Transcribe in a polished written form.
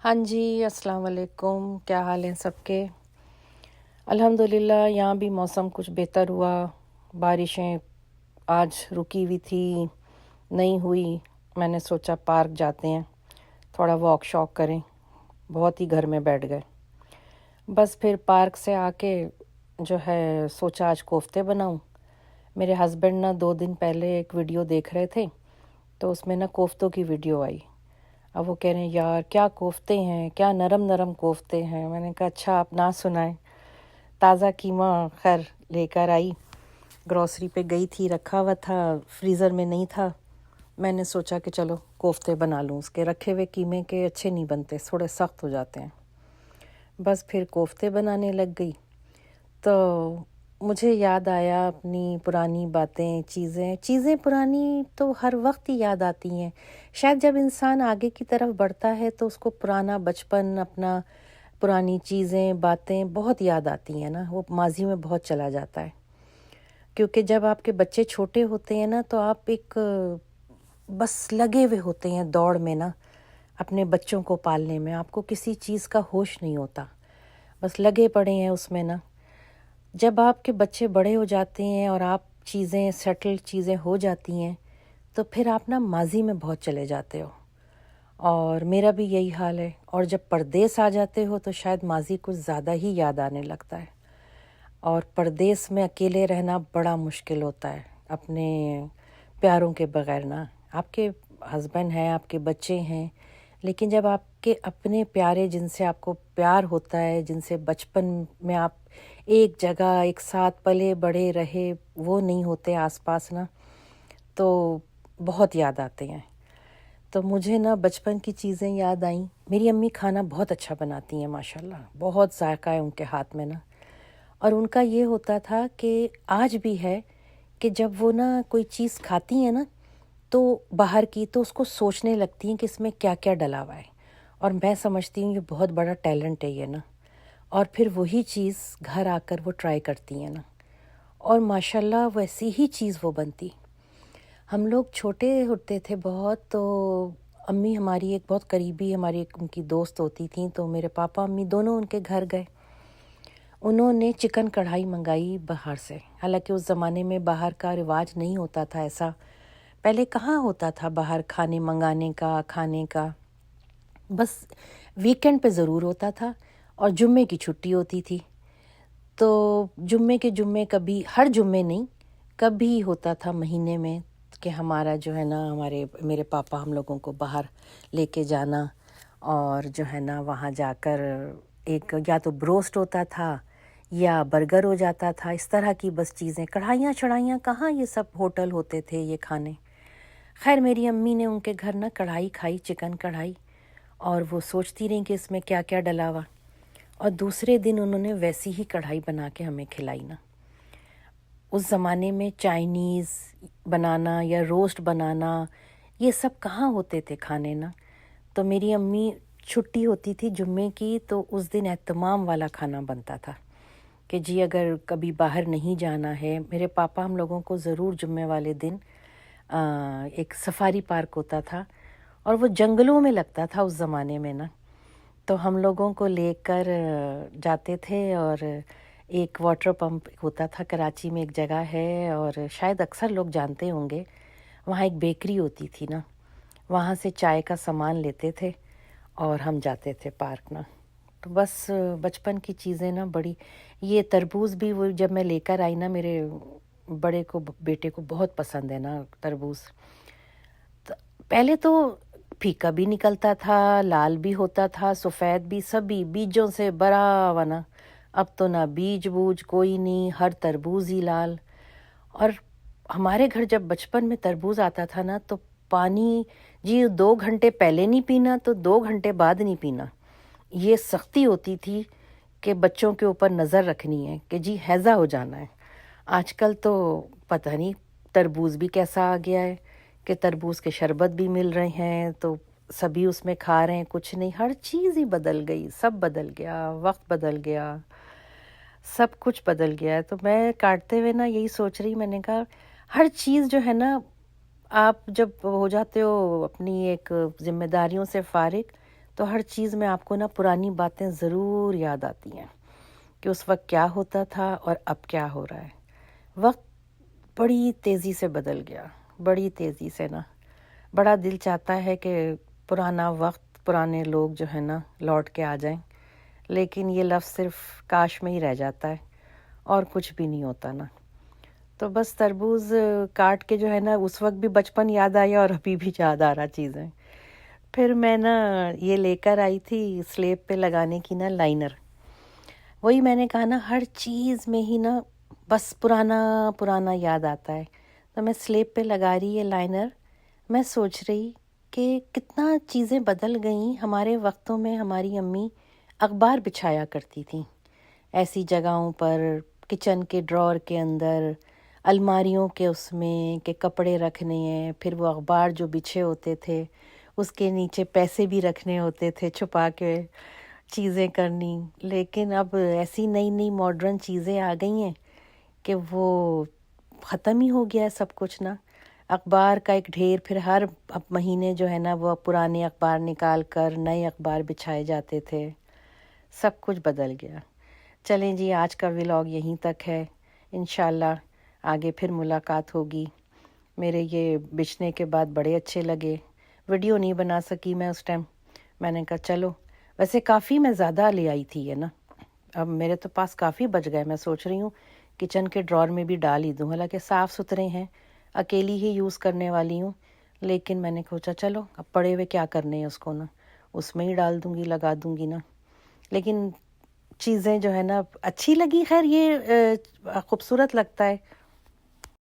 ہاں جی، السلام علیکم، کیا حال ہیں سب کے؟ الحمدللہ یہاں بھی موسم کچھ بہتر ہوا، بارشیں آج رکی ہوئی تھی، نہیں ہوئی۔ میں نے سوچا پارک جاتے ہیں، تھوڑا واک شاک کریں، بہت ہی گھر میں بیٹھ گئے۔ بس پھر پارک سے آ کے جو ہے سوچا آج کوفتے بناؤں۔ میرے ہسبینڈ نا 2 دن پہلے ایک ویڈیو دیکھ رہے تھے، تو اس میں نا کوفتوں کی ویڈیو آئی۔ اب وہ کہہ رہے ہیں یار کیا کوفتے ہیں، کیا نرم نرم کوفتے ہیں۔ میں نے کہا اچھا آپ نہ سنائیں۔ تازہ قیمہ خیر لے کر آئی، گروسری پہ گئی تھی، رکھا ہوا تھا، فریزر میں نہیں تھا۔ میں نے سوچا کہ چلو کوفتے بنا لوں، اس کے رکھے ہوئے قیمے کے اچھے نہیں بنتے، تھوڑے سخت ہو جاتے ہیں۔ بس پھر کوفتے بنانے لگ گئی، تو مجھے یاد آیا اپنی پرانی باتیں، چیزیں پرانی تو ہر وقت ہی یاد آتی ہیں۔ شاید جب انسان آگے کی طرف بڑھتا ہے تو اس کو پرانا بچپن، اپنا پرانی چیزیں، باتیں بہت یاد آتی ہیں نا، وہ ماضی میں بہت چلا جاتا ہے۔ کیونکہ جب آپ کے بچے چھوٹے ہوتے ہیں نا تو آپ ایک بس لگے ہوئے ہوتے ہیں دوڑ میں نا، اپنے بچوں کو پالنے میں، آپ کو کسی چیز کا ہوش نہیں ہوتا، بس لگے پڑے ہیں اس میں نا۔ جب آپ کے بچے بڑے ہو جاتے ہیں اور آپ چیزیں سیٹل چیزیں ہو جاتی ہیں تو پھر آپ نا ماضی میں بہت چلے جاتے ہو، اور میرا بھی یہی حال ہے۔ اور جب پردیس آ جاتے ہو تو شاید ماضی کچھ زیادہ ہی یاد آنے لگتا ہے، اور پردیس میں اکیلے رہنا بڑا مشکل ہوتا ہے اپنے پیاروں کے بغیر نا۔ آپ کے ہسبینڈ ہیں، آپ کے بچے ہیں، لیکن جب آپ کے اپنے پیارے جن سے آپ کو پیار ہوتا ہے، جن سے بچپن میں آپ ایک جگہ ایک ساتھ پلے بڑے رہے، وہ نہیں ہوتے آس پاس نا، تو بہت یاد آتے ہیں۔ تو مجھے نا بچپن کی چیزیں یاد آئیں۔ میری امی کھانا بہت اچھا بناتی ہیں ماشاءاللہ، بہت ذائقہ ہے ان کے ہاتھ میں نا۔ اور ان کا یہ ہوتا تھا کہ آج بھی ہے کہ جب وہ نا کوئی چیز کھاتی ہیں نا تو باہر کی، تو اس کو سوچنے لگتی ہیں کہ اس میں کیا کیا ڈلا ہوا ہے، اور میں سمجھتی ہوں یہ بہت بڑا ٹیلنٹ ہے یہ نا۔ اور پھر وہی چیز گھر آ کر وہ ٹرائی کرتی ہیں نا، اور ماشاءاللہ ویسی ہی چیز وہ بنتی۔ ہم لوگ چھوٹے ہوتے تھے بہت، تو امی ہماری ایک بہت قریبی ہماری ان کی دوست ہوتی تھیں، تو میرے پاپا امی دونوں ان کے گھر گئے۔ انہوں نے چکن کڑھائی منگائی باہر سے، حالانکہ اس زمانے میں باہر کا رواج نہیں ہوتا تھا ایسا، پہلے کہاں ہوتا تھا باہر کھانے منگانے کا، کھانے کا، بس ویکنڈ پہ ضرور ہوتا تھا، اور جمعے کی چھٹی ہوتی تھی۔ تو جمعے کے جمعے، کبھی ہر جمعے نہیں، کبھی ہوتا تھا مہینے میں کہ ہمارا جو ہے نا، میرے پاپا ہم لوگوں کو باہر لے کے جانا، اور جو ہے نا وہاں جا کر ایک یا تو بروسٹ ہوتا تھا یا برگر ہو جاتا تھا، اس طرح کی بس چیزیں۔ کڑھائیاں چڑھائیاں کہاں، یہ سب ہوٹل ہوتے تھے یہ کھانے۔ خیر میری امی نے ان کے گھر نا کڑھائی کھائی، چکن کڑھائی، اور وہ سوچتی رہیں کہ اس میں کیا کیا ڈلا ہوا، اور دوسرے دن انہوں نے ویسی ہی کڑھائی بنا کے ہمیں کھلائی نا۔ اس زمانے میں چائنیز بنانا یا روسٹ بنانا یہ سب کہاں ہوتے تھے کھانے نا۔ تو میری امی، چھٹی ہوتی تھی جمعے کی، تو اس دن اہتمام والا کھانا بنتا تھا کہ جی اگر کبھی باہر نہیں جانا ہے، میرے پاپا ہم لوگوں کو ضرور جمعے والے دن ایک سفاری پارک ہوتا تھا، اور وہ جنگلوں میں لگتا تھا اس زمانے میں نا، تو ہم لوگوں کو لے کر جاتے تھے، اور ایک واٹر پمپ ہوتا تھا کراچی میں، ایک جگہ ہے اور شاید اکثر لوگ جانتے ہوں گے، وہاں ایک بیکری ہوتی تھی نا، وہاں سے چائے کا سامان لیتے تھے اور ہم جاتے تھے پارک نا۔ تو بس بچپن کی چیزیں نا بڑی، یہ تربوز بھی وہ جب میں لے کر آئی نا، میرے بڑے کو، بیٹے کو بہت پسند ہے نا تربوز۔ پہلے تو پھیکا بھی نکلتا تھا، لال بھی ہوتا تھا، سفید بھی، سبھی بیجوں سے بھرا ہوا نا۔ اب تو نہ بیج بوج کوئی نہیں، ہر تربوز ہی لال۔ اور ہمارے گھر جب بچپن میں تربوز آتا تھا نا تو پانی جی 2 گھنٹے پہلے نہیں پینا تو 2 گھنٹے بعد نہیں پینا، یہ سختی ہوتی تھی کہ بچوں کے اوپر نظر رکھنی ہے کہ جی ہیضہ ہو جانا ہے۔ آج کل تو پتہ نہیں تربوز بھی کیسا آ گیا ہے کہ تربوز کے شربت بھی مل رہے ہیں، تو سبھی اس میں کھا رہے ہیں، کچھ نہیں، ہر چیز ہی بدل گئی، سب بدل گیا، وقت بدل گیا، سب کچھ بدل گیا ہے۔ تو میں کاٹتے ہوئے نا یہی سوچ رہی، میں نے کہا ہر چیز جو ہے نا، آپ جب ہو جاتے ہو اپنی ایک ذمہ داریوں سے فارغ تو ہر چیز میں آپ کو نا پرانی باتیں ضرور یاد آتی ہیں کہ اس وقت کیا ہوتا تھا اور اب کیا ہو رہا ہے۔ وقت بڑی تیزی سے بدل گیا، بڑی تیزی سے نا، بڑا دل چاہتا ہے کہ پرانا وقت، پرانے لوگ جو ہے نا لوٹ کے آ جائیں، لیکن یہ لفظ صرف کاش میں ہی رہ جاتا ہے اور کچھ بھی نہیں ہوتا نا۔ تو بس تربوز کاٹ کے جو ہے نا اس وقت بھی بچپن یاد آیا اور ابھی بھی یاد آ رہا چیزیں۔ پھر میں نا یہ لے کر آئی تھی سلیب پہ لگانے کی نا لائنر۔ وہی میں نے کہا نا ہر چیز میں ہی نا بس پرانا پرانا یاد آتا ہے، تو میں سلیب پہ لگا رہی ہے لائنر۔ میں سوچ رہی کہ کتنا چیزیں بدل گئیں۔ ہمارے وقتوں میں ہماری امی اخبار بچھایا کرتی تھیں ایسی جگہوں پر، کچن کے ڈرور کے اندر، الماریوں کے اس میں کہ کپڑے رکھنے ہیں، پھر وہ اخبار جو بچھے ہوتے تھے اس کے نیچے پیسے بھی رکھنے ہوتے تھے چھپا کے، چیزیں کرنی۔ لیکن اب ایسی نئی نئی ماڈرن چیزیں آ گئی ہیں کہ وہ ختم ہی ہو گیا ہے سب کچھ نا۔ اخبار کا ایک ڈھیر، پھر ہر مہینے جو ہے نا وہ پرانے اخبار نکال کر نئے اخبار بچھائے جاتے تھے۔ سب کچھ بدل گیا۔ چلیں جی، آج کا ولاگ یہیں تک ہے، انشاءاللہ آگے پھر ملاقات ہوگی۔ میرے یہ بچنے کے بعد بڑے اچھے لگے، ویڈیو نہیں بنا سکی میں اس ٹائم، میں نے کہا چلو، ویسے کافی میں زیادہ لے آئی تھی یہ نا، اب میرے تو پاس کافی بچ گئے۔ میں سوچ رہی ہوں کچن کے ڈرور میں بھی ڈال ہی دوں، حالانکہ صاف ستھرے ہیں، اکیلی ہی یوز کرنے والی ہوں، لیکن میں نے سوچا چلو اب پڑے ہوئے کیا کرنے ہیں اس کو نا، اس میں ہی ڈال دوں گی، لگا دوں گی نا۔ لیکن چیزیں جو ہے نا اچھی لگی، خیر یہ خوبصورت لگتا ہے